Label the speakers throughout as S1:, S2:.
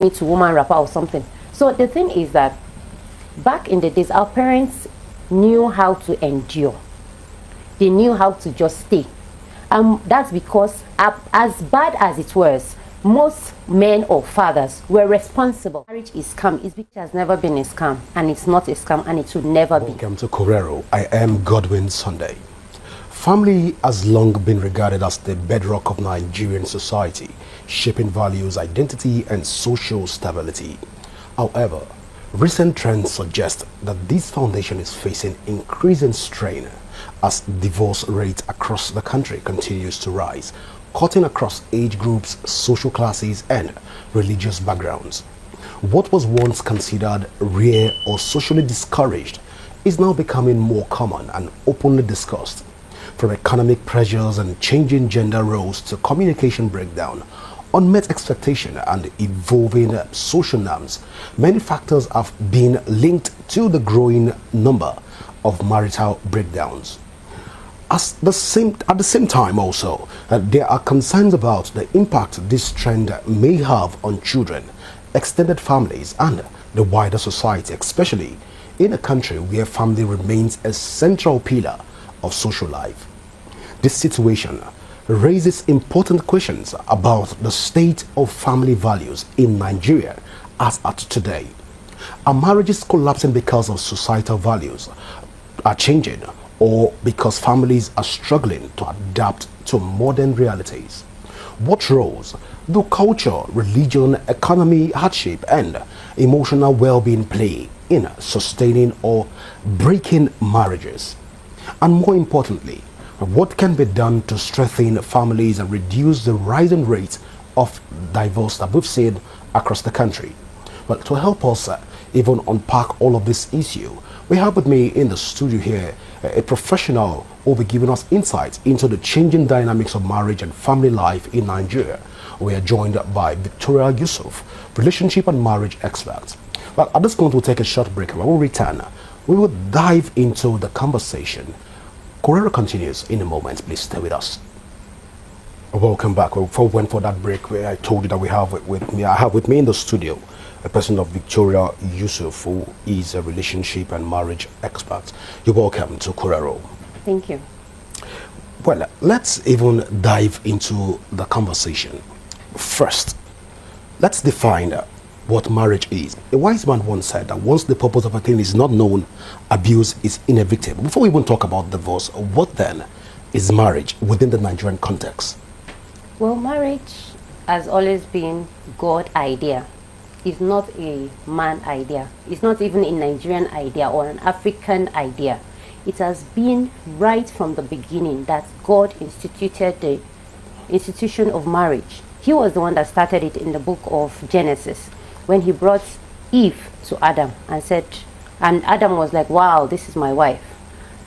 S1: to woman wrapper or something. So the thing is that back in the days, our parents knew how to endure. They knew how to just stay. That's because as bad as it was, most men or fathers were responsible. Marriage is scam. It has never been a scam, and it's not a scam, and it should never be.
S2: Welcome to Correro. I am Godwin Sunday. Family has long been regarded as the bedrock of Nigerian society, shaping values, identity, and social stability. However, recent trends suggest that this foundation is facing increasing strain as divorce rate across the country continues to rise, cutting across age groups, social classes, and religious backgrounds. What was once considered rare or socially discouraged is now becoming more common and openly discussed. From economic pressures and changing gender roles to communication breakdown, unmet expectation, and evolving social norms, many factors have been linked to the growing number of marital breakdowns. At the same time also, there are concerns about the impact this trend may have on children, extended families, and the wider society, especially in a country where family remains a central pillar of social life. This situation raises important questions about the state of family values in Nigeria as at today. Are marriages collapsing because of societal values are changing, or because families are struggling to adapt to modern realities? What roles do culture, religion, economy, hardship, and emotional well-being play in sustaining or breaking marriages? And more importantly, what can be done to strengthen families and reduce the rising rate of divorce that we've seen across the country? Well, to help us even unpack all of this issue, we have with me in the studio here a professional who will be giving us insights into the changing dynamics of marriage and family life in Nigeria. We are joined by Victoria Yoosuff, relationship and marriage expert. Well, at this point, we'll take a short break. When we return, we will dive into the conversation. Correro continues in a moment. Please stay with us. Welcome back. Before we went for that break, where I told you that I have with me in the studio a person of Victoria Yoosuff, who is a relationship and marriage expert. You're welcome to Correro.
S1: Thank you.
S2: Well, let's even dive into the conversation. First, let's define what marriage is. A wise man once said that once the purpose of a thing is not known, abuse is inevitable. Before we even talk about divorce, what then is marriage within the Nigerian context?
S1: Well, marriage has always been God's idea. It's not a man idea. It's not even a Nigerian idea or an African idea. It has been right from the beginning that God instituted the institution of marriage. He was the one that started it in the book of Genesis, when he brought Eve to Adam and said, and Adam was like, wow, this is my wife.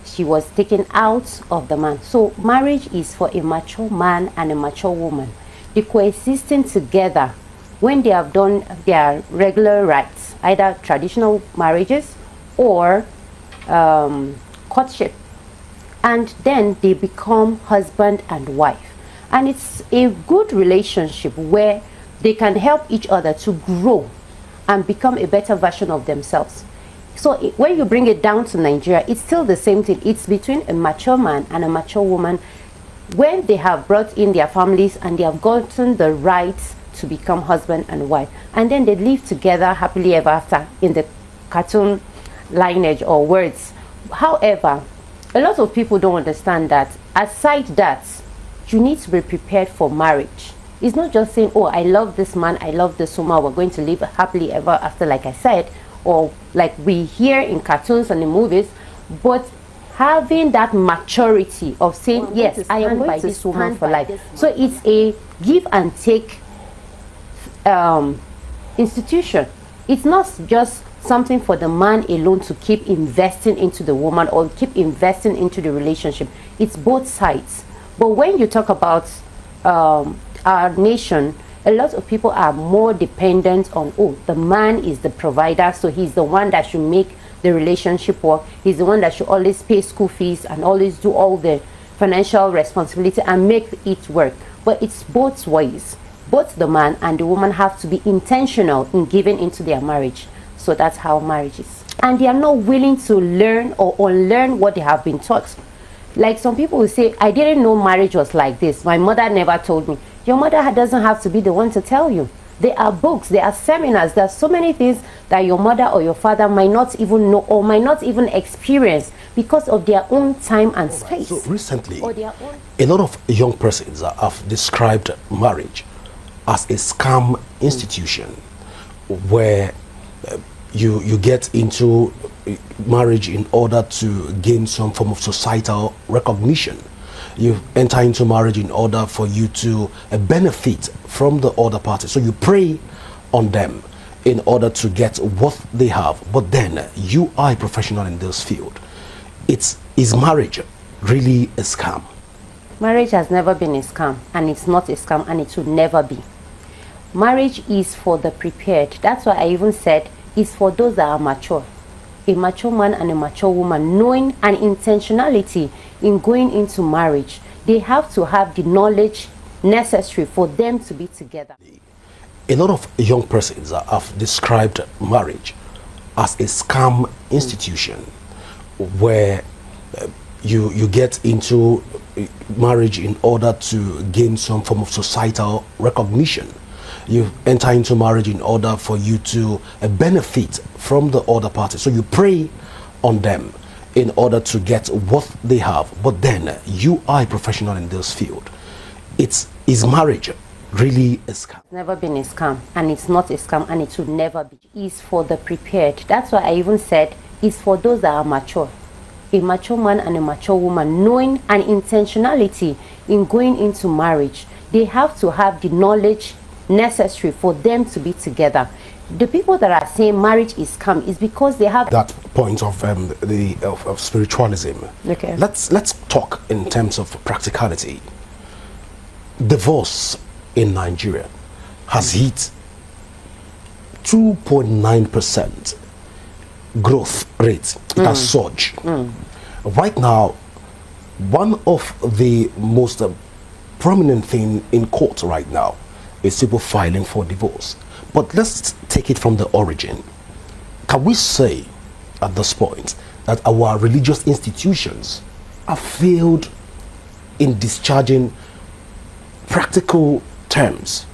S1: She was taken out of the man. So marriage is for a mature man and a mature woman. They coexisting together when they have done their regular rites, either traditional marriages or courtship. And then they become husband and wife. And it's a good relationship where they can help each other to grow and become a better version of themselves. So when you bring it down to Nigeria, it's still the same thing. It's between a mature man and a mature woman when they have brought in their families and they have gotten the rights to become husband and wife. And then they live together happily ever after in the cartoon lineage or words. However, a lot of people don't understand that aside that, you need to be prepared for marriage. It's not just saying, oh, I love this man, I love this woman, we're going to live happily ever after, like I said, or like we hear in cartoons and in movies, but having that maturity of saying, well, yes, I am by this woman for life. So it's a give and take institution. It's not just something for the man alone to keep investing into the woman or keep investing into the relationship. It's both sides. But when you talk about our nation, a lot of people are more dependent on, oh, the man is the provider, so he's the one that should make the relationship work. He's the one that should always pay school fees and always do all the financial responsibility and make it work. But it's both ways. both the man and the woman have to be intentional in giving into their marriage. So that's how marriage is. And they are not willing to learn or unlearn what they have been taught. Like some people will say, I didn't know marriage was like this. My mother never told me. Your mother doesn't have to be the one to tell you. There are books, there are seminars, there are so many things that your mother or your father might not even know or might not even experience because of their own time and space.
S2: So recently, a lot of young persons have described marriage as a scam institution where you get into marriage in order to gain some form of societal recognition. You enter into marriage in order for you to benefit from the other party. So you prey on them in order to get what they have. But then you are a professional in this field. Is marriage really a scam?
S1: Marriage has never been a scam, and it's not a scam, and it will never be. Marriage is for the prepared. That's why I even said it's for those that are mature. A mature man and a mature woman, knowing and intentionality in going into marriage, they have to have the knowledge necessary for them to be together.
S2: A lot of young persons have described marriage as a scam institution where you get into marriage in order to gain some form of societal recognition. You enter into marriage in order for you to benefit from the other party. So you prey on them in order to get what they have. But then you are a professional in this field. Is marriage really a scam?
S1: It's never been a scam, and it's not a scam, and it will never be. It's for the prepared. That's why I even said it's for those that are mature. A mature man and a mature woman, knowing and intentionality in going into marriage, they have to have the knowledge necessary for them to be together. The people that are saying marriage is scam is because they have
S2: that point of of spiritualism.
S1: Okay.
S2: Let's talk in terms of practicality. Divorce in Nigeria has hit 2.9% growth rate. It has surged. Right now, one of the most prominent thing in court right now is people filing for divorce. But let's take it from the origin. Can we say at this point that our religious institutions have failed in discharging practical terms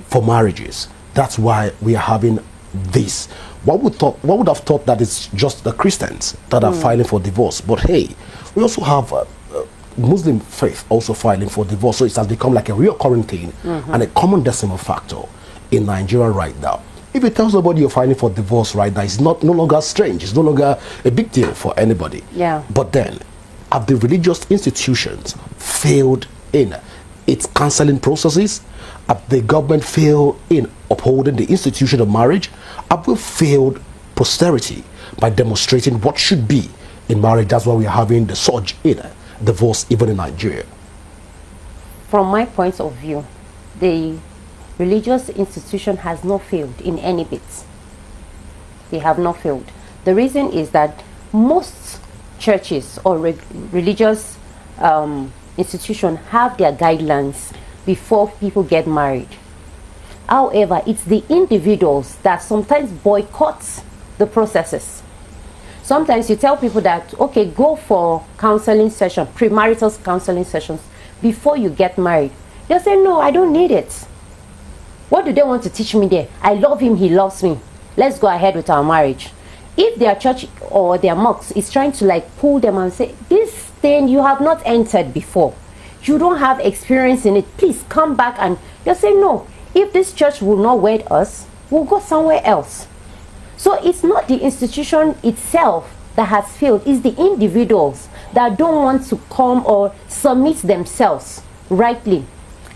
S2: for marriages? That's why we are having this. One would have thought that it's just the Christians that are filing for divorce. But hey, we also have Muslim faith also filing for divorce. So it has become like a reoccurring thing and a common decimal factor in Nigeria right now. If you tell somebody you're filing for divorce right now, it's no longer strange. It's no longer a big deal for anybody.
S1: Yeah.
S2: But then, have the religious institutions failed in its counseling processes? Have the government failed in upholding the institution of marriage? Have we failed posterity by demonstrating what should be in marriage? That's why we are having the surge in divorce even in Nigeria.
S1: From my point of view, the religious institution has not failed in any bit. They have not failed. The reason is that most churches or religious institutions have their guidelines before people get married. However, it's the individuals that sometimes boycott the processes. Sometimes you tell people that, okay, go for counseling session, premarital counseling sessions before you get married. They'll say, no, I don't need it. What do they want to teach me there? I love him, he loves me. Let's go ahead with our marriage. If their church or their mosque is trying to like pull them and say, this thing you have not entered before, you don't have experience in it, please come back, and they'll say, no, if this church will not wed us, we'll go somewhere else. So it's not the institution itself that has failed, it's the individuals that don't want to come or submit themselves rightly.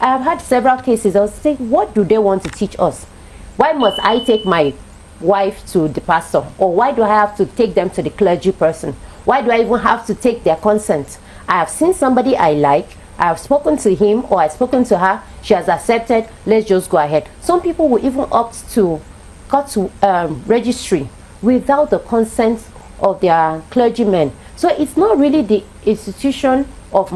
S1: I have had several cases. I was saying, what do they want to teach us? Why must I take my wife to the pastor? Or why do I have to take them to the clergy person? Why do I even have to take their consent? I have seen somebody I like, I have spoken to him or I've spoken to her, she has accepted, let's just go ahead. Some people will even opt to go to registry without the consent of their clergymen. So it's not really the institution of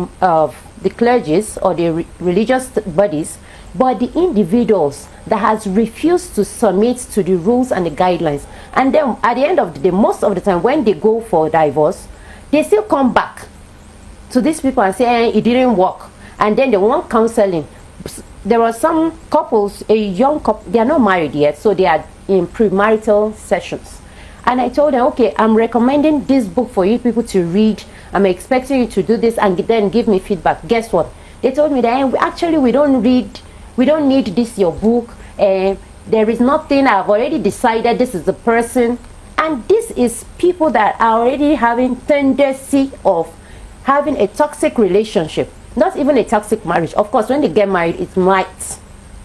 S1: the clergies or the religious bodies but the individuals that has refused to submit to the rules and the guidelines, and then at the end of the day, most of the time when they go for divorce, they still come back to these people and say, it didn't work, and then they want counseling. There are some couples, a young couple, they are not married yet, so they are in premarital sessions, and I told them, okay, I'm recommending this book for you people to read. I'm expecting you to do this and then give me feedback. Guess what? They told me that actually we don't need this your book, there is nothing, I've already decided this is the person. And this is people that are already having tendency of having a toxic relationship, not even a toxic marriage. Of course, when they get married, it might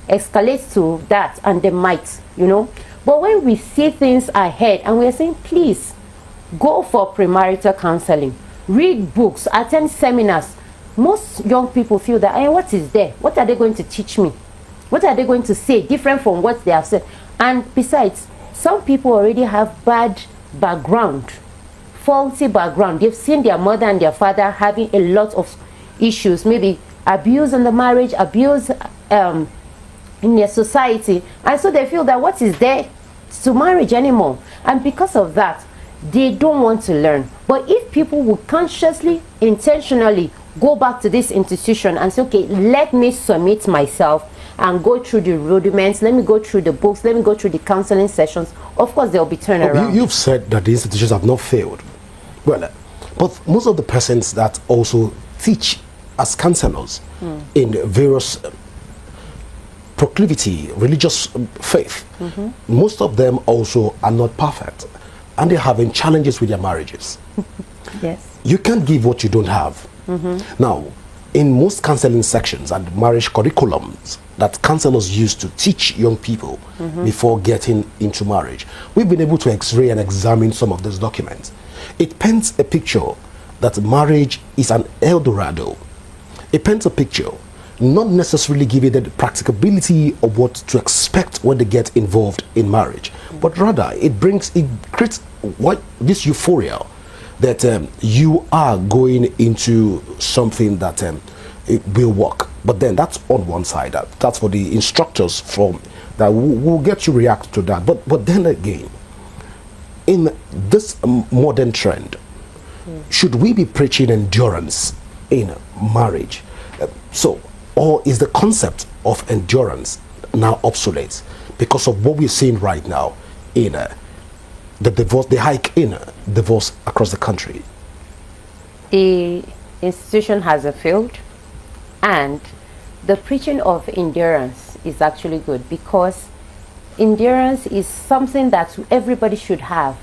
S1: escalate to that, and they might, but when we see things ahead and we're saying, please go for premarital counseling, read books, attend seminars, most young people feel that, what is there? What are they going to teach me? What are they going to say different from what they have said? And besides, some people already have bad background, faulty background. They've seen their mother and their father having a lot of issues, maybe abuse in the marriage, abuse in their society, and so they feel that what is there to marriage anymore? And because of that, they don't want to learn. But if people would consciously, intentionally go back to this institution and say, okay, let me submit myself and go through the rudiments, let me go through the books, let me go through the counseling sessions, of course there will be turnaround.
S2: You've said that the institutions have not failed. Well, but most of the persons that also teach as counselors in various proclivity, religious faith, most of them also are not perfect, and they're having challenges with their marriages.
S1: Yes.
S2: You can't give what you don't have. Now, in most counseling sections and marriage curriculums that counselors use to teach young people before getting into marriage, we've been able to x-ray and examine some of those documents. It paints a picture that marriage is an El Dorado. It paints a picture, not necessarily giving the practicability of what to expect when they get involved in marriage, but rather it creates this euphoria that you are going into something that it will work. But then that's on one side. That's for the instructors from that will get you react to that. But then again, in this modern trend, should we be preaching endurance in marriage? Or is the concept of endurance now obsolete because of what we're seeing right now in the hike in divorce across the country?
S1: The institution has failed, and the preaching of endurance is actually good, because endurance is something that everybody should have,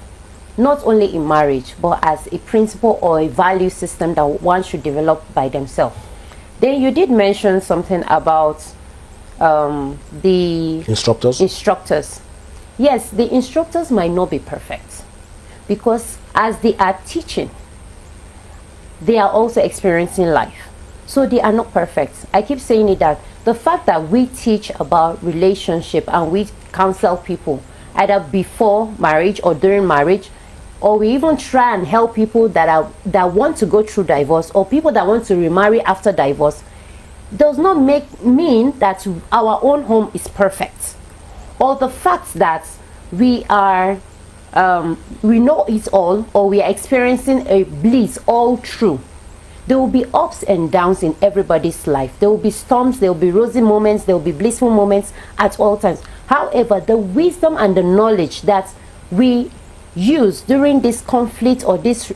S1: not only in marriage, but as a principle or a value system that one should develop by themselves. Then you did mention something about the instructors. Yes, the instructors might not be perfect, because as they are teaching, they are also experiencing life. So they are not perfect. I keep saying it, that the fact that we teach about relationship and we counsel people either before marriage or during marriage, or we even try and help people that want to go through divorce, or people that want to remarry after divorce, does not mean that our own home is perfect, or the fact that we know it all, or we are experiencing a bliss all through. There will be ups and downs in everybody's life. There will be storms, there will be rosy moments, there will be blissful moments at all times. However, the wisdom and the knowledge that we use during this conflict or this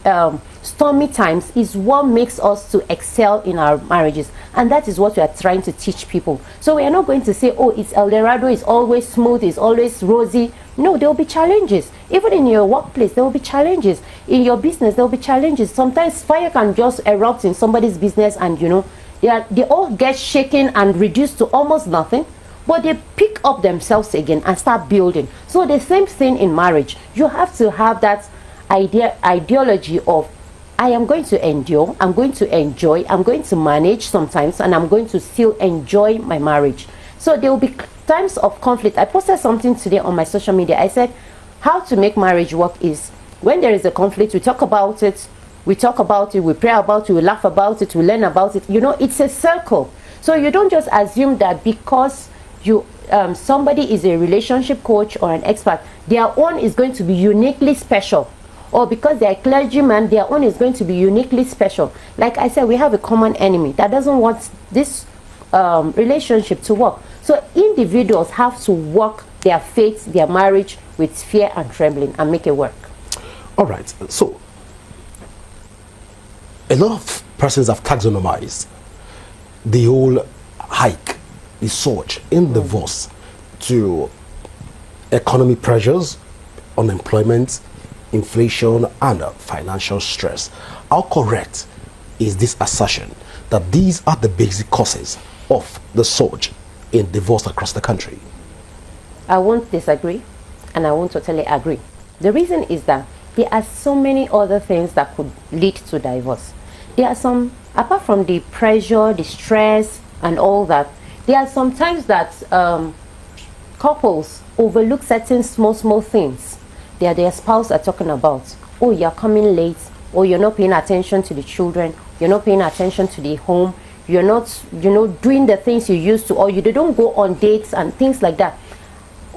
S1: stormy times is what makes us to excel in our marriages, and that is what we are trying to teach people. So we are not going to say, oh, it's El Dorado, it's always smooth, it's always rosy. No, there will be challenges. Even in your workplace, there will be challenges. In your business, there will be challenges. Sometimes fire can just erupt in somebody's business, and they all get shaken and reduced to almost nothing, but they pick up themselves again and start building. So the same thing in marriage. You have to have that ideology of, I am going to endure, I'm going to enjoy, I'm going to manage sometimes, and I'm going to still enjoy my marriage. So there will be times of conflict. I posted something today on my social media. I said, how to make marriage work is, when there is a conflict, we talk about it, we pray about it, we laugh about it, we learn about it. It's a circle. So you don't just assume that because you somebody is a relationship coach or an expert, their own is going to be uniquely special, or because they're a clergyman, their own is going to be uniquely special. Like I said, we have a common enemy that doesn't want this relationship to work. So individuals have to work their faith, their marriage with fear and trembling and make it work.
S2: All right. So a lot of persons have taxonomized the whole hike, the surge in divorce to economic pressures, unemployment, inflation, and financial stress. How correct is this assertion that these are the basic causes of the surge in divorce across the country?
S1: I won't disagree, and I won't totally agree. The reason is that there are so many other things that could lead to divorce. There are some, apart from the pressure, the stress, and all that, there are some times that couples overlook certain small things that their spouse are talking about. Oh, you're coming late, or you're not paying attention to the children, you're not paying attention to the home, you're not, doing the things you used to, or you don't go on dates and things like that.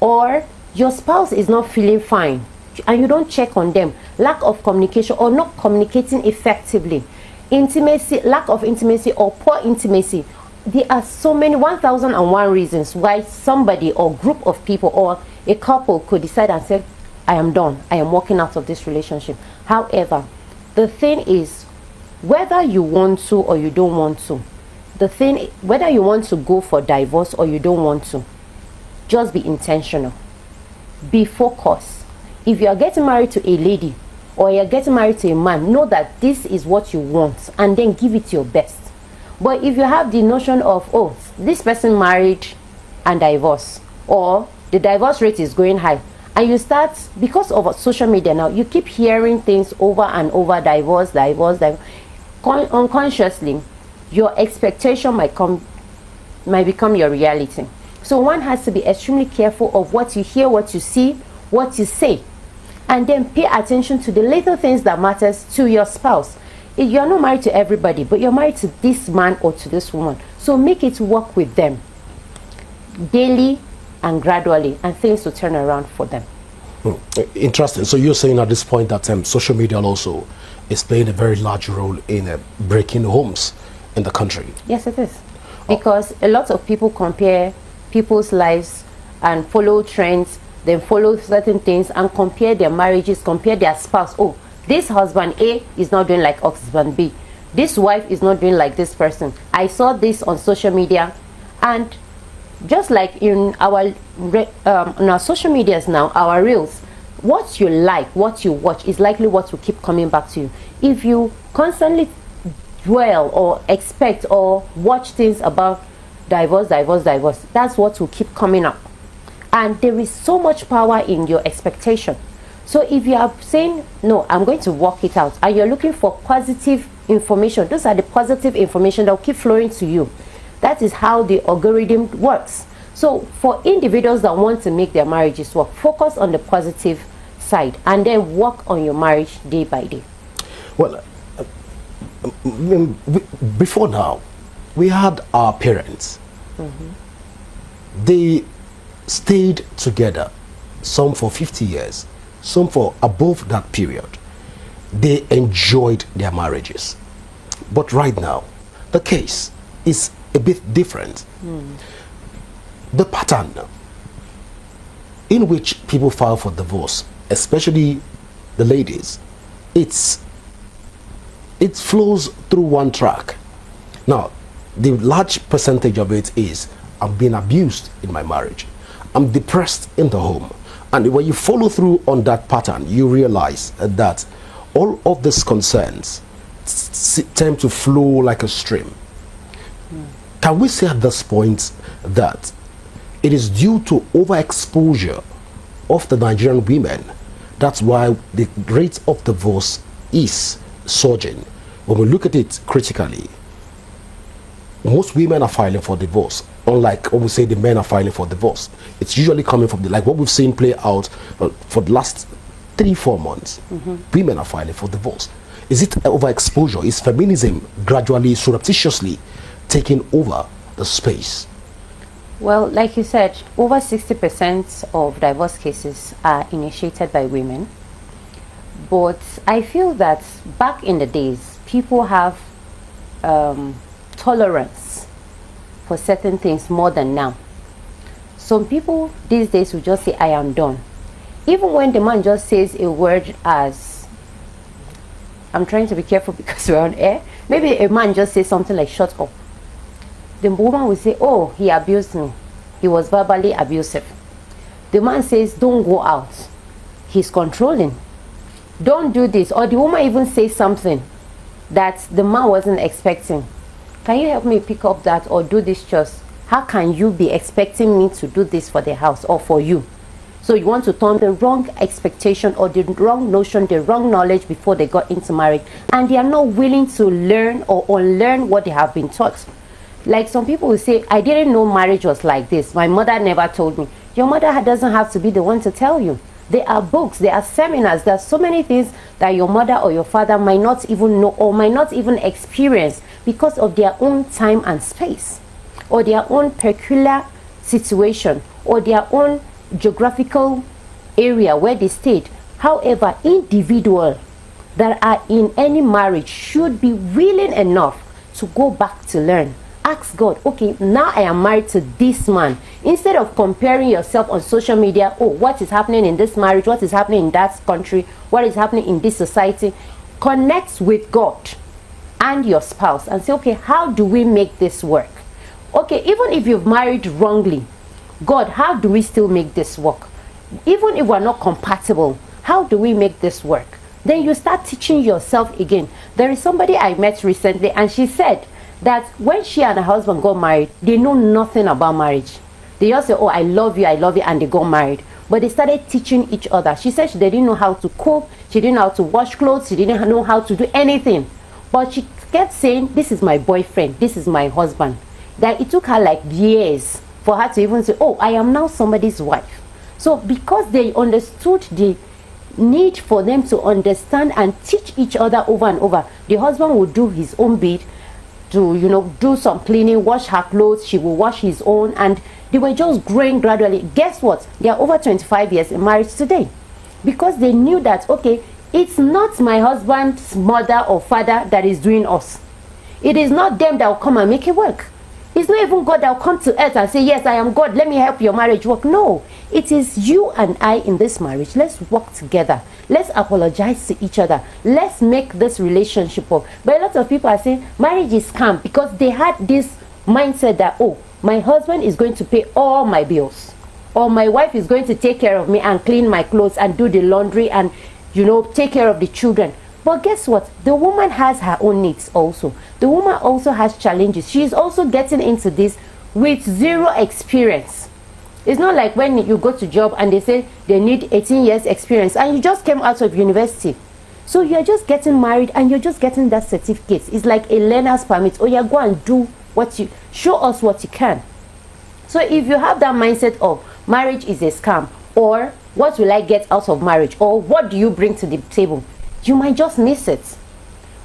S1: Or your spouse is not feeling fine and you don't check on them. Lack of communication or not communicating effectively. Intimacy, lack of intimacy or poor intimacy. There are so many 1001 reasons why somebody or group of people or a couple could decide and say, I am done, I am walking out of this relationship. However, the thing is, whether you want to or you don't want to, whether you want to go for divorce or you don't want to, just be intentional. Be focused. If you are getting married to a lady or you're getting married to a man, know that this is what you want and then give it your best. But if you have the notion of, oh, this person married and divorced, or the divorce rate is going high, and you start, because of social media now, you keep hearing things over and over, divorce. Unconsciously, your expectation might become your reality. So one has to be extremely careful of what you hear, what you see, what you say, and then pay attention to the little things that matters to your spouse. You're not married to everybody, but you're married to this man or to this woman. So make it work with them daily and gradually, and things will turn around for them.
S2: Interesting. So you're saying at this point that social media also is playing a very large role in breaking homes in the country?
S1: Yes, it is. Because a lot of people compare people's lives and follow trends, then follow certain things and compare their marriages, compare their spouse. Oh, this husband A is not doing like husband B. This wife is not doing like this person. I saw this on social media. And just like in our social medias now, our reels, what you like, what you watch is likely what will keep coming back to you. If you constantly dwell or expect or watch things about divorce, that's what will keep coming up. And there is so much power in your expectation. So if you are saying, no, I'm going to work it out, and you're looking for positive information, those are the positive information that will keep flowing to you. That is how the algorithm works. So for individuals that want to make their marriages work, focus on the positive side and then work on your marriage day by day.
S2: Well, before now, we had our parents. They stayed together, some for 50 years, some for above that period. They enjoyed their marriages. But right now, the case is a bit different. The pattern in which people file for divorce, especially the ladies, it flows through one track. Now, the large percentage of it is, I'm being abused in my marriage, I'm depressed in the home. And when you follow through on that pattern, you realize that all of these concerns tend to flow like a stream. Can we say at this point that it is due to overexposure of the Nigerian women? That's why the rate of divorce is surging. When we look at it critically, most women are filing for divorce, unlike when we say the men are filing for divorce. It's usually coming from like what we've seen play out for the last 3-4 months. Women are filing for divorce. Is it overexposure? Is feminism gradually, surreptitiously taking over the space?
S1: Well, like you said, over 60% of divorce cases are initiated by women. But I feel that back in the days, people have tolerance for certain things more than now. Some people these days will just say, I am done. Even when the man just says a word as, I'm trying to be careful because we're on air, maybe a man just says something like, shut up. The woman will say, oh, he abused me. He was verbally abusive. The man says, don't go out. He's controlling. Don't do this. Or the woman even says something that the man wasn't expecting. Can you help me pick up that or do this just? How can you be expecting me to do this for the house or for you? So you want to turn the wrong expectation or the wrong notion, the wrong knowledge before they got into marriage. And they are not willing to learn or unlearn what they have been taught. Like some people will say, I didn't know marriage was like this. My mother never told me. Your mother doesn't have to be the one to tell you. There are books, there are seminars, there are so many things that your mother or your father might not even know or might not even experience because of their own time and space or their own peculiar situation or their own geographical area where they stayed. However, individuals that are in any marriage should be willing enough to go back to learn. Ask God, okay, now I am married to this man. Instead of comparing yourself on social media, oh, what is happening in this marriage? What is happening in that country? What is happening in this society? Connect with God and your spouse and say, okay, how do we make this work? Okay, even if you've married wrongly, God, how do we still make this work? Even if we're not compatible, how do we make this work? Then you start teaching yourself again. There is somebody I met recently and she said that when she and her husband got married, they know nothing about marriage. They just say, oh, I love you, and they got married. But they started teaching each other. She said they didn't know how to cook, she didn't know how to wash clothes, she didn't know how to do anything. But she kept saying, this is my boyfriend, this is my husband. That it took her like years for her to even say, oh, I am now somebody's wife. So because they understood the need for them to understand and teach each other over and over, the husband would do his own bit to, do some cleaning, wash her clothes, she will wash his own, and they were just growing gradually. Guess what? They are over 25 years in marriage today because they knew that, okay, it's not my husband's mother or father that is doing us. It is not them that will come and make it work. It's not even God that will come to earth and say, yes, I am God, let me help your marriage work. No, it is you and I in this marriage. Let's work together. Let's apologize to each other. Let's make this relationship work. But a lot of people are saying marriage is scam because they had this mindset that, oh, my husband is going to pay all my bills, or my wife is going to take care of me and clean my clothes and do the laundry and, take care of the children. But guess what? The woman has her own needs also. The woman also has challenges. She is also getting into this with zero experience. It's not like when you go to job and they say they need 18 years experience and you just came out of university. So you're just getting married and you're just getting that certificate. It's like a learner's permit. Oh, yeah, go and do show us what you can. So if you have that mindset of marriage is a scam, or what will I get out of marriage, or what do you bring to the table, you might just miss it.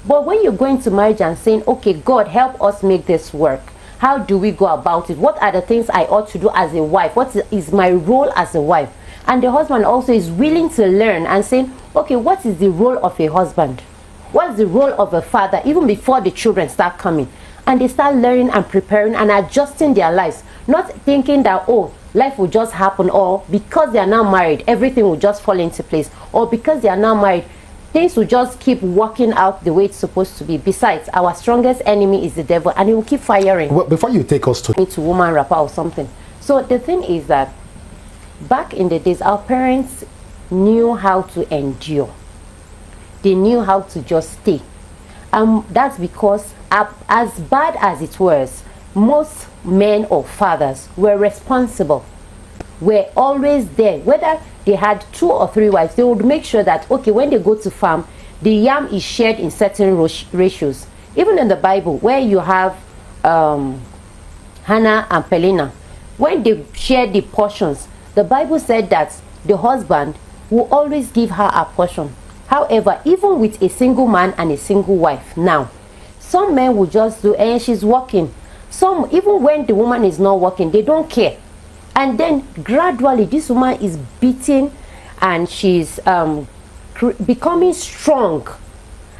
S1: But when you go into marriage and saying, okay, God, help us make this work. How do we go about it? What are the things I ought to do as a wife? What is my role as a wife? And the husband also is willing to learn and saying, okay, what is the role of a husband? What is the role of a father, even before the children start coming? And they start learning and preparing and adjusting their lives. Not thinking that, oh, life will just happen, or because they are now married, everything will just fall into place. Or because they are now married, things will just keep working out the way it's supposed to be. Besides, our strongest enemy is the devil, and he will keep firing.
S2: Well, before you take us
S1: to woman rapper or something. So the thing is that back in the days, our parents knew how to endure. They knew how to just stay. That's because as bad as it was, most men or fathers were responsible, were always there. Whether they had 2 or 3 wives, they would make sure that, okay, when they go to farm, the yam is shared in certain ratios. Even in the Bible, where you have Hannah and Pelina, when they shared the portions, the Bible said that the husband will always give her a portion. However, even with a single man and a single wife now, some men will just do, and she's working, Some, even when the woman is not working, they don't care. And then gradually this woman is beaten, and she's becoming strong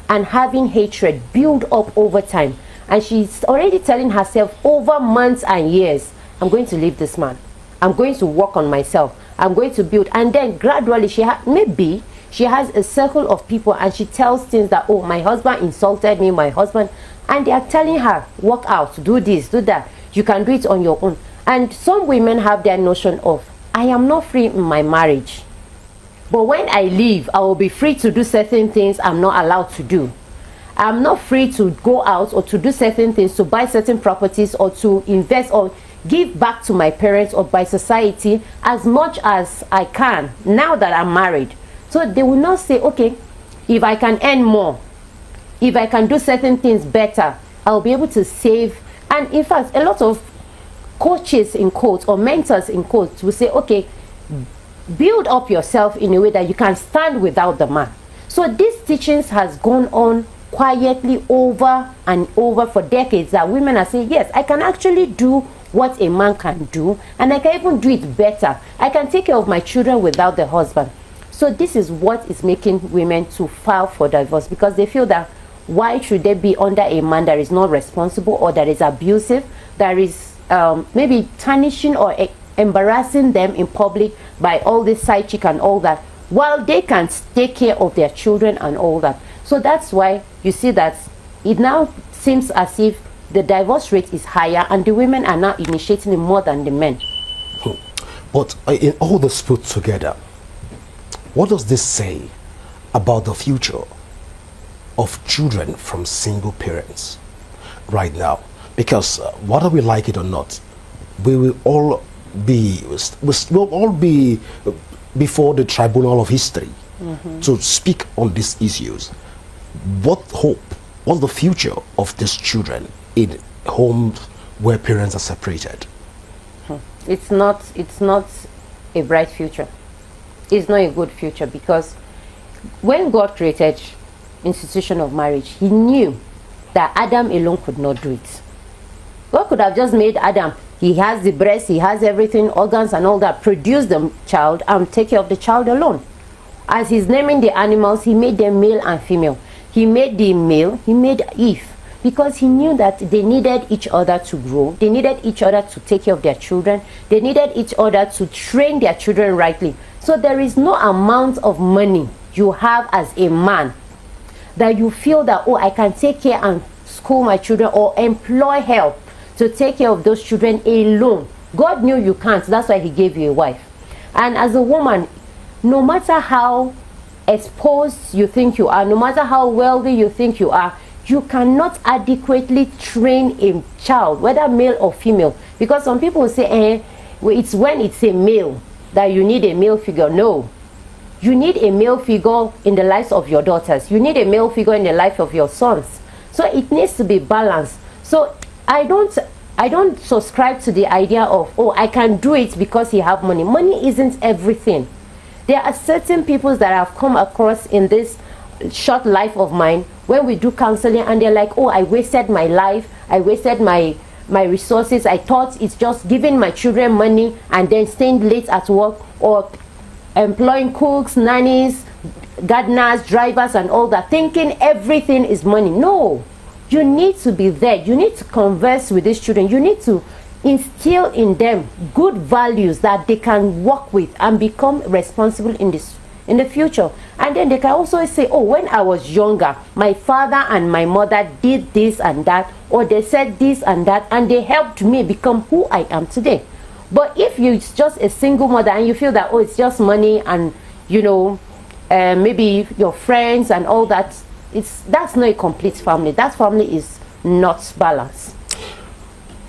S1: and having hatred build up over time. And she's already telling herself over months and years, I'm going to leave this man. I'm going to work on myself. I'm going to build. And then gradually maybe she has a circle of people, and she tells things that, oh, my husband insulted me, my husband. And they are telling her, work out, do this, do that. You can do it on your own. And some women have their notion of, I am not free in my marriage, but when I leave, I will be free to do certain things I'm not allowed to do. I'm not free to go out or to do certain things, to buy certain properties or to invest or give back to my parents or by society as much as I can now that I'm married. So they will not say, okay, if I can earn more, if I can do certain things better, I'll be able to save. And in fact, a lot of coaches in quotes or mentors in quotes will say, okay, build up yourself in a way that you can stand without the man. So these teachings has gone on quietly over and over for decades, that women are saying, yes, I can actually do what a man can do, and I can even do it better. I can take care of my children without the husband. So this is what is making women to file for divorce, because they feel that why should they be under a man that is not responsible or that is abusive, that is maybe tarnishing or embarrassing them in public by all this side chick and all that, while they can take care of their children and all that. So that's why you see that it now seems as if the divorce rate is higher and the women are now initiating it more than the men.
S2: But in all this put together, what does this say about the future of children from single parents right now? Because whether we like it or not, we will all be before the tribunal of history to speak on these issues. What hope, what's the future of these children in homes where parents are separated?
S1: It's not a bright future. It's not a good future, because when God created institution of marriage, he knew that Adam alone could not do it. God could have just made Adam, he has the breast, he has everything, organs and all that, produce the child and take care of the child alone. As he's naming the animals, he made them male and female. He made the male, he made Eve, because he knew that they needed each other to grow. They needed each other to take care of their children. They needed each other to train their children rightly. So there is no amount of money you have as a man that you feel that, oh, I can take care and school my children or employ help to take care of those children alone. God knew you can't. That's why he gave you a wife. And as a woman, no matter how exposed you think you are, no matter how wealthy you think you are, you cannot adequately train a child, whether male or female. Because some people say, it's when it's a male that you need a male figure. No. You need a male figure in the lives of your daughters. You need a male figure in the life of your sons. So it needs to be balanced. So I don't subscribe to the idea of, oh, I can do it because you have money. Money isn't everything. There are certain people that I've come across in this short life of mine when we do counseling, and they're like, oh, I wasted my life, I wasted my resources. I thought it's just giving my children money and then staying late at work, or employing cooks, nannies, gardeners, drivers and all that, thinking everything is money. No, you need to be there. You need to converse with these children. You need to instill in them good values that they can work with and become responsible in the future. And then they can also say, oh, when I was younger, my father and my mother did this and that, or they said this and that, and they helped me become who I am today. But if you're just a single mother and you feel that, oh, it's just money and, you know, maybe your friends and all that, that's not a complete family. That family is not balanced.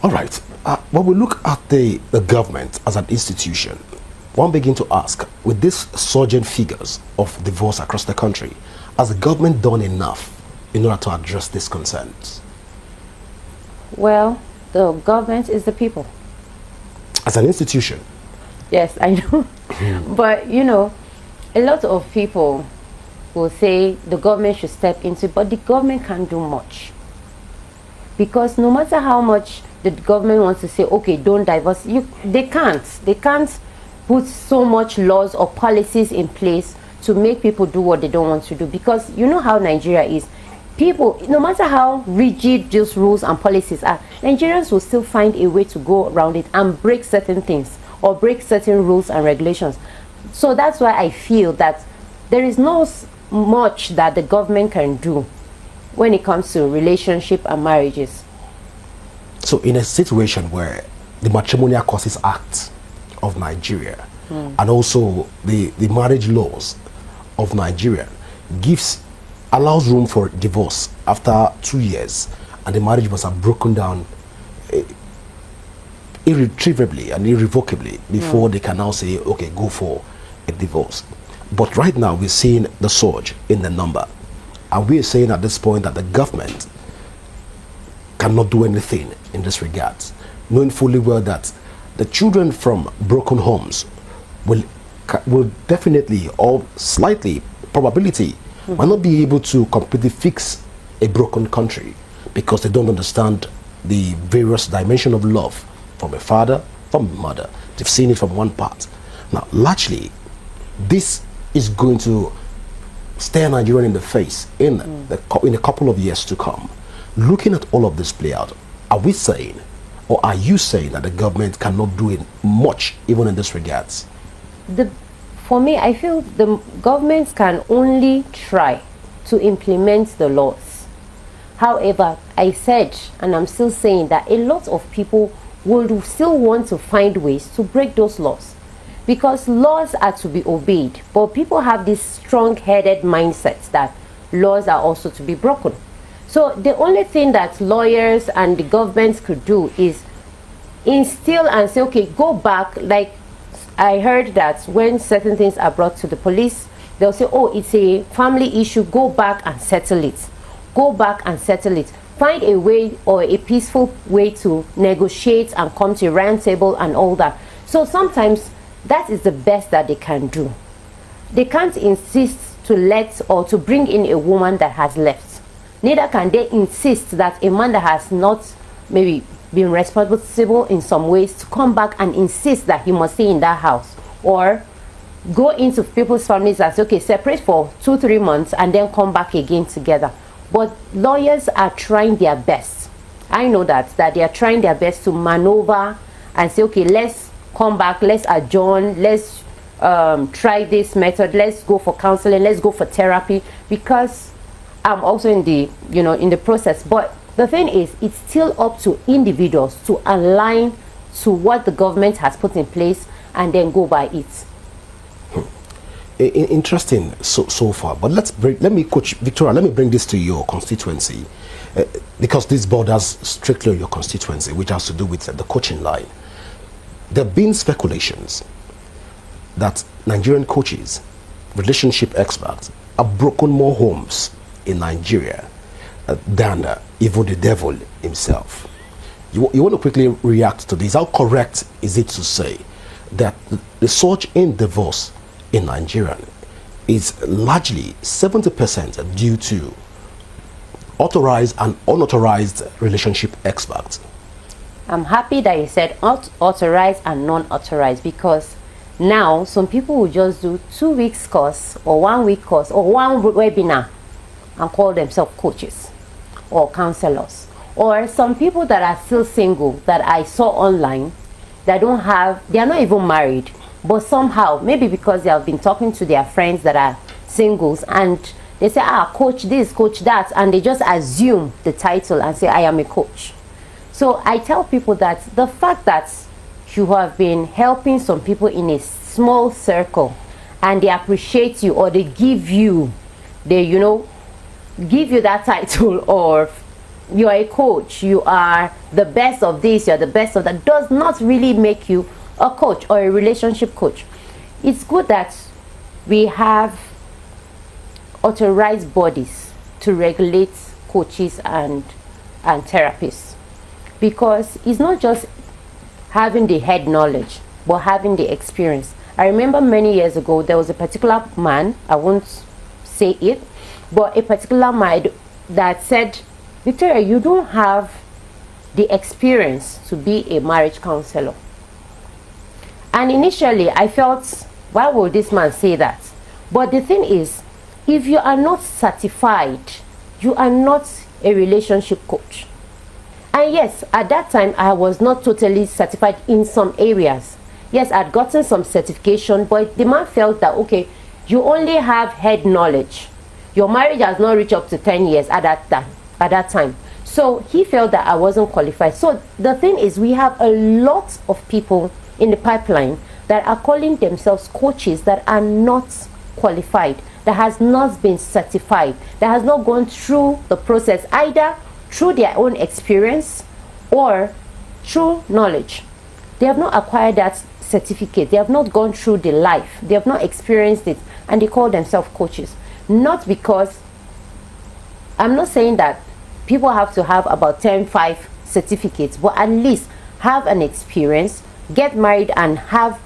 S2: All right. When we look at the government as an institution, one begin to ask, with these surging figures of divorce across the country, has the government done enough in order to address these concerns?
S1: Well, the government is the people.
S2: As an institution?
S1: Yes, I know. But, you know, a lot of people will say the government should step into it, but the government can't do much. because no matter how much the government wants to say, okay, don't divorce, they can't put so much laws or policies in place to make people do what they don't want to do. Because you know how Nigeria is. People, no matter how rigid these rules and policies are, Nigerians will still find a way to go around it and break certain things or break certain rules and regulations. So that's why I feel that there is not much that the government can do when it comes to relationship and marriages.
S2: So in a situation where the Matrimonial Causes Act of Nigeria and also the marriage laws of Nigeria allows room for divorce after 2 years, and the marriage must have broken down irretrievably and irrevocably before they can now say, okay, go for a divorce. But right now we're seeing the surge in the number, and we're saying at this point that the government cannot do anything in this regard, knowing fully well that the children from broken homes will definitely, or slightly probability, might not be able to completely fix a broken country because they don't understand the various dimensions of love from a father, from a mother. They've seen it from one part. Now, largely, this is going to stare Nigerian in the face in a couple of years to come. Looking at all of this play out, are we saying, or are you saying that the government cannot do it much even in this regards?
S1: For me, I feel the governments can only try to implement the laws. However, I said, and I'm still saying, that a lot of people would still want to find ways to break those laws, because laws are to be obeyed, but people have this strong-headed mindset that laws are also to be broken. So the only thing that lawyers and the governments could do is instill and say, okay, go back. Like I heard that when certain things are brought to the police, they'll say, oh, it's a family issue, go back and settle it. Go back and settle it. Find a way or a peaceful way to negotiate and come to a round table and all that. So sometimes that is the best that they can do. They can't insist to let or to bring in a woman that has left. Neither can they insist that a man that has not maybe been responsible in some ways to come back and insist that he must stay in that house, or go into people's families and say, okay, separate for 2-3 months and then come back again together. But lawyers are trying their best. I know that they are trying their best to maneuver and say, okay, let's come back, let's adjourn, let's try this method, let's go for counseling, let's go for therapy, because I'm also in the process. But the thing is, it's still up to individuals to align to what the government has put in place and then go by it.
S2: Interesting so far, but let me coach Victoria, let me bring this to your constituency, because this borders strictly on your constituency, which has to do with the coaching line. There have been speculations that Nigerian coaches, relationship experts, have broken more homes in Nigeria than even the devil himself. You want to quickly react to this? How correct is it to say that the surge in divorce in Nigeria is largely 70% due to authorized and unauthorized relationship experts?
S1: I'm happy that you said authorized and non-authorized, because now some people will just do 2 weeks course or 1 week course or one webinar and call themselves coaches or counselors. Or some people that are still single that I saw online, they are not even married, but somehow, maybe because they have been talking to their friends that are singles, and they say, coach this, coach that, and they just assume the title and say, I am a coach. So I tell people that the fact that you have been helping some people in a small circle and they appreciate you, or they give you that title, or you are a coach, you are the best of this, you are the best of that, does not really make you a coach or a relationship coach. It's good that we have authorized bodies to regulate coaches and therapists, because it's not just having the head knowledge but having the experience. I remember many years ago there was a particular man, I won't say it, but a particular man that said, Victoria, you don't have the experience to be a marriage counselor. And initially I felt, why would this man say that? But the thing is, if you are not certified, you are not a relationship coach. And yes, at that time I was not totally certified in some areas. Yes, I'd gotten some certification, but the man felt that, okay, you only have head knowledge. Your marriage has not reached up to 10 years at that time. So he felt that I wasn't qualified. So the thing is, we have a lot of people in the pipeline that are calling themselves coaches that are not qualified, that has not been certified, that has not gone through the process, either through their own experience or through knowledge. They have not acquired that certificate. They have not gone through the life. They have not experienced it, and they call themselves coaches. Not because, I'm not saying that people have to have about 5 certificates, but at least have an experience, get married, and have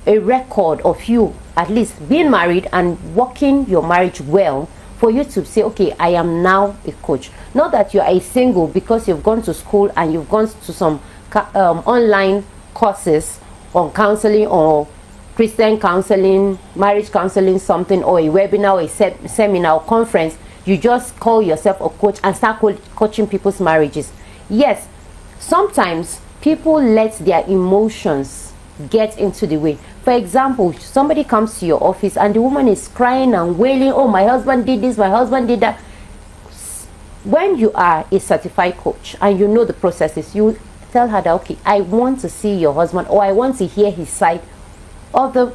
S1: a record of you at least being married and working your marriage well, for you to say, okay, I am now a coach. Not that you are a single because you've gone to school and you've gone to some online courses on counseling or Christian counseling, marriage counseling, something, or a webinar or a seminar or conference. You just call yourself a coach and start coaching people's marriages. Yes, sometimes people let their emotions get into the way. For example, somebody comes to your office and the woman is crying and wailing, oh, my husband did this, my husband did that. When you are a certified coach and you know the processes, you tell her that, okay, I want to see your husband, or I want to hear his side of the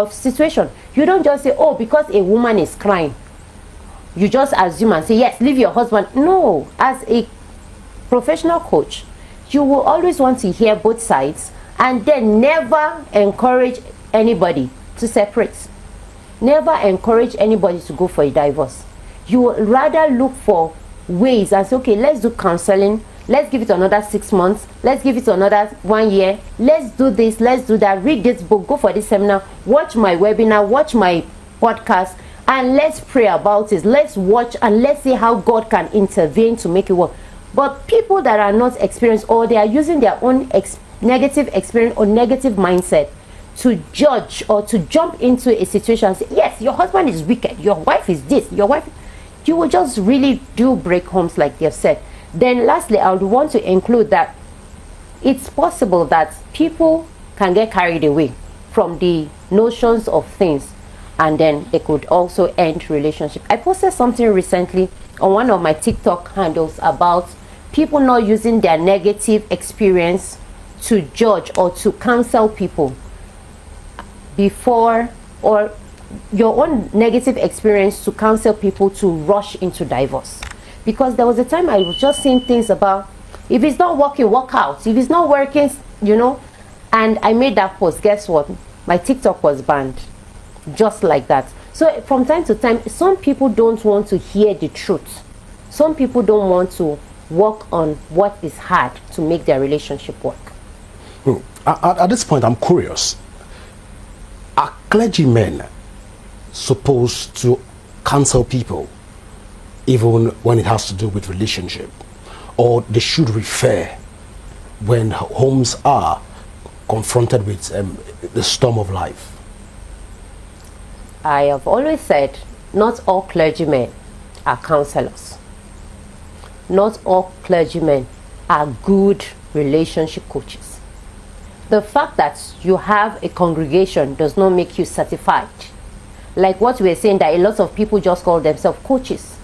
S1: situation. You don't just say, oh, because a woman is crying, you just assume and say, yes, leave your husband. No, as a professional coach, you will always want to hear both sides, and then never encourage anybody to separate. Never encourage anybody to go for a divorce. You will rather look for ways and say, okay, let's do counseling, let's give it another 6 months, let's give it another 1 year, let's do this, let's do that, read this book, go for this seminar, watch my webinar, watch my podcast, and let's pray about it. Let's watch and let's see how God can intervene to make it work. But people that are not experienced, or they are using their own negative experience or negative mindset to judge or to jump into a situation and say, yes, your husband is wicked, your wife is this, your wife, you will just really do break homes, like they've said. Then lastly, I would want to include that it's possible that people can get carried away from the notions of things, and then they could also end relationship. I posted something recently on one of my TikTok handles about people not using their negative experience to judge or to counsel people before, or your own negative experience to counsel people to rush into divorce. Because there was a time I was just saying things about, if it's not working, work out. If it's not working, you know, and I made that post. Guess what? My TikTok was banned. Just like that. So from time to time, some people don't want to hear the truth. Some people don't want to work on what is hard to make their relationship work.
S2: At this point, I'm curious. Are clergymen supposed to counsel people even when it has to do with relationship, or they should refer when homes are confronted with the storm of life?
S1: I have always said, not all clergymen are counselors. Not all clergymen are good relationship coaches. The fact that you have a congregation does not make you certified. Like what we were saying, that a lot of people just call themselves coaches.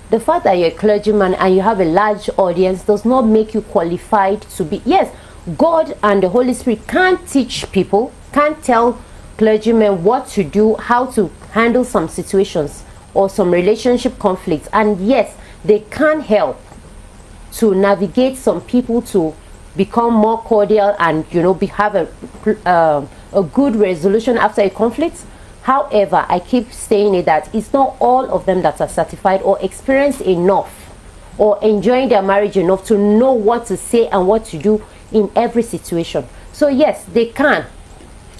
S1: The fact that you're a clergyman and you have a large audience does not make you qualified to be. Yes, God and the Holy Spirit can't teach people, can't tell clergymen what to do, how to handle some situations or some relationship conflicts. And yes, they can help to navigate some people to become more cordial and, you know, have a good resolution after a conflict. However, I keep saying it that it's not all of them that are certified or experienced enough or enjoying their marriage enough to know what to say and what to do in every situation. So yes, they can.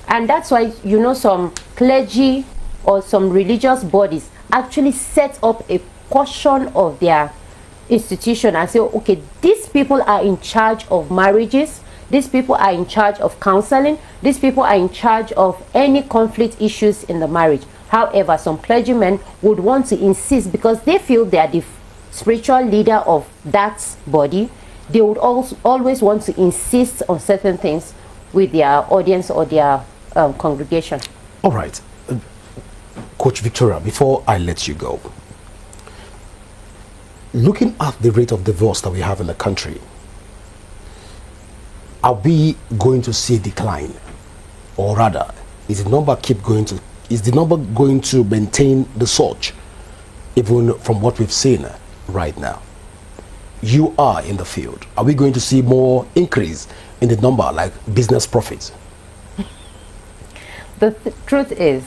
S1: And that's why, you know, some clergy or some religious bodies actually set up a portion of their institution and say, okay, these people are in charge of marriages, these people are in charge of counseling, these people are in charge of any conflict issues in the marriage. However, some clergymen would want to insist, because they feel they are the spiritual leader of that body, they would also always want to insist on certain things with their audience or their congregation.
S2: All right. Coach Victoria, before I let you go, looking at the rate of divorce that we have in the country, are we going to see a decline, or rather, is the number going to maintain the surge, even from what we've seen right now? You are in the field. Are we going to see more increase in the number, like business profits?
S1: The truth is,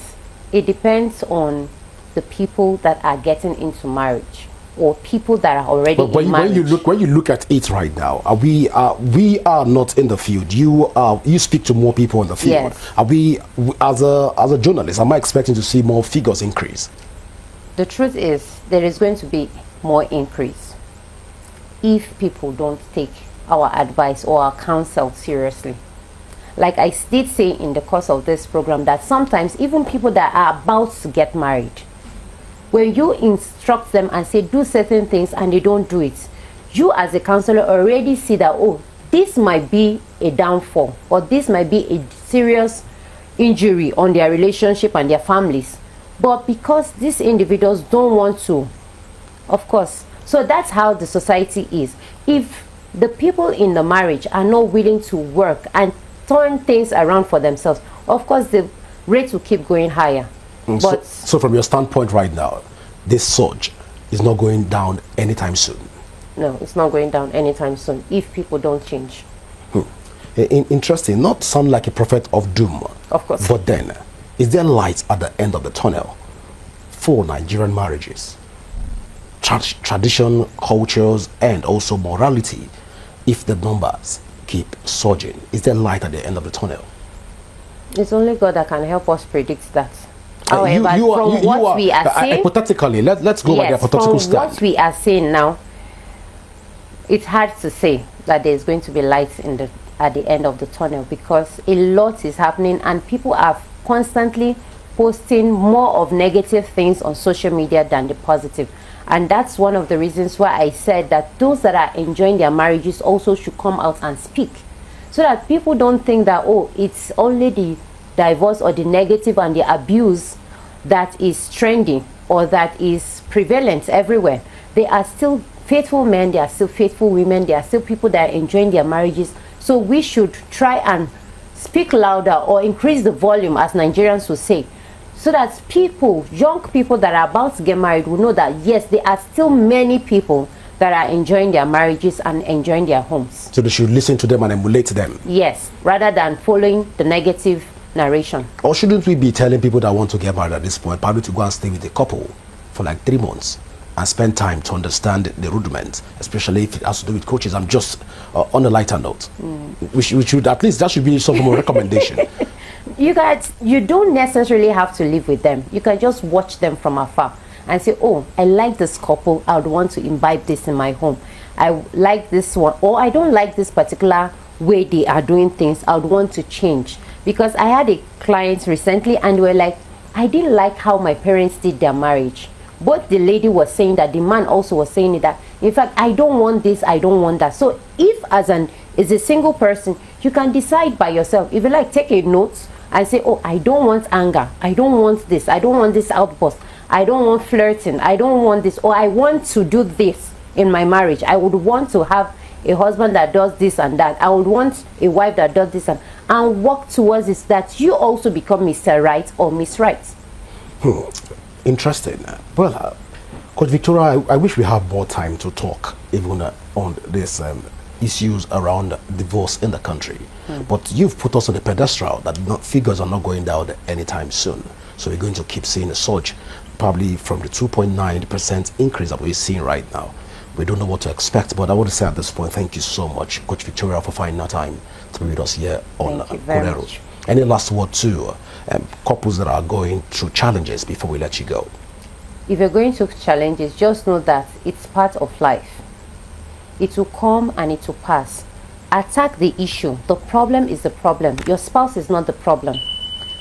S1: it depends on the people that are getting into marriage, or people that are already in marriage.
S2: When you look at it right now, we are not in the field. You speak to more people in the field.
S1: Yes.
S2: Are we, as a journalist, am I expecting to see more figures increase?
S1: The truth is, there is going to be more increase if people don't take our advice or our counsel seriously. Like I did say in the course of this program, that sometimes even people that are about to get married, when you instruct them and say do certain things and they don't do it, you as a counselor already see that, oh, this might be a downfall, or this might be a serious injury on their relationship and their families. But because these individuals don't want to, of course, so that's how the society is. If the people in the marriage are not willing to work and turn things around for themselves, of course the rates will keep going higher. But
S2: so from your standpoint right now, this surge is not going down anytime soon?
S1: No, it's not going down anytime soon if people don't change.
S2: Interesting. Not sound like a prophet of doom.
S1: Of course.
S2: But then, is there light at the end of the tunnel for Nigerian marriages? Tradition, cultures, and also morality, if the numbers keep surging, is there light at the end of the tunnel?
S1: It's only God that can help us predict that. However, from what we are seeing,
S2: hypothetically, let's go by the hypothetical stand.
S1: From what we are seeing now, it's hard to say that there's going to be light at the end of the tunnel, because a lot is happening and people are constantly posting more of negative things on social media than the positive. And that's one of the reasons why I said that those that are enjoying their marriages also should come out and speak, so that people don't think that, oh, it's only the divorce or the negative and the abuse that is trending or that is prevalent everywhere. There are still faithful men, there are still faithful women, there are still people that are enjoying their marriages. So we should try and speak louder, or increase the volume, as Nigerians will say, so that people, young people that are about to get married, will know that yes, there are still many people that are enjoying their marriages and enjoying their homes.
S2: So they should listen to them and emulate them?
S1: Yes, rather than following the negative narration.
S2: Or shouldn't we be telling people that want to get married at this point probably to go and stay with a couple for like 3 months and spend time to understand the rudiments, especially if it has to do with coaches? I'm just on a lighter note. We should at least, that should be some form of recommendation.
S1: You guys, you don't necessarily have to live with them. You can just watch them from afar and say, oh, I like this couple, I would want to imbibe this in my home. I like this one, or I don't like this particular way they are doing things, I would want to change. Because I had a client recently and they were like, I didn't like how my parents did their marriage. But the lady was saying that, the man also was saying that, in fact, I don't want this, I don't want that. So if as a single person, you can decide by yourself. If you like, take a note and say, oh, I don't want anger, I don't want this, I don't want this outburst, I don't want flirting, I don't want this, or I want to do this in my marriage. I would want to have a husband that does this and that. I would want a wife that does this and work towards it, that you also become Mr. Right or Miss Right.
S2: Interesting. Well, Coach Victoria, I wish we have more time to talk even on these issues around divorce in the country. But you've put us on the pedestal that figures are not going down anytime soon. So we're going to keep seeing a surge, probably from the 2.9% increase that we're seeing right now. We don't know what to expect, but I want to say at this point, thank you so much, Coach Victoria, for finding that time to be with us here on Corero. Any last word to couples that are going through challenges before we let you go?
S1: If you're going through challenges, just know that it's part of life. It will come and it will pass. Attack the issue. The problem is the problem. Your spouse is not the problem.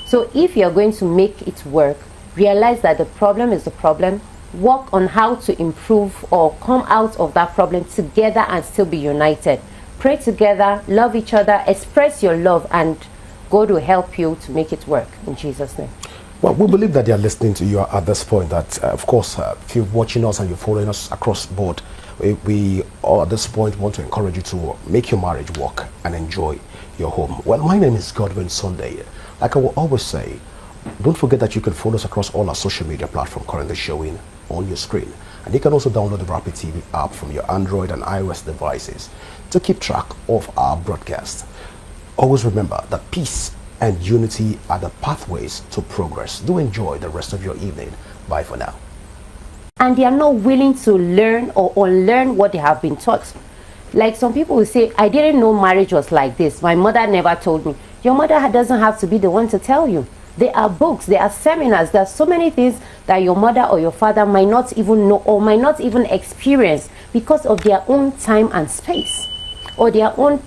S1: So if you're going to make it work, realize that the problem is the problem. Work on how to improve or come out of that problem together and still be united. Pray together, love each other, express your love, and God will help you to make it work in Jesus' name.
S2: Well, we believe that they are listening to you at this point. That, of course, if you're watching us and you're following us across the board, we all at this point want to encourage you to make your marriage work and enjoy your home. Well, my name is Godwin Sunday. Like I will always say, don't forget that you can follow us across all our social media platforms currently showing on your screen. And you can also download the Rapid TV app from your Android and iOS devices to keep track of our broadcast. Always remember that peace and unity are the pathways to progress. Do enjoy the rest of your evening. Bye for now.
S1: And they are not willing to learn or unlearn what they have been taught. Like some people will say, I didn't know marriage was like this. My mother never told me. Your mother doesn't have to be the one to tell you. There are books, there are seminars, there are so many things that your mother or your father might not even know or might not even experience because of their own time and space or their own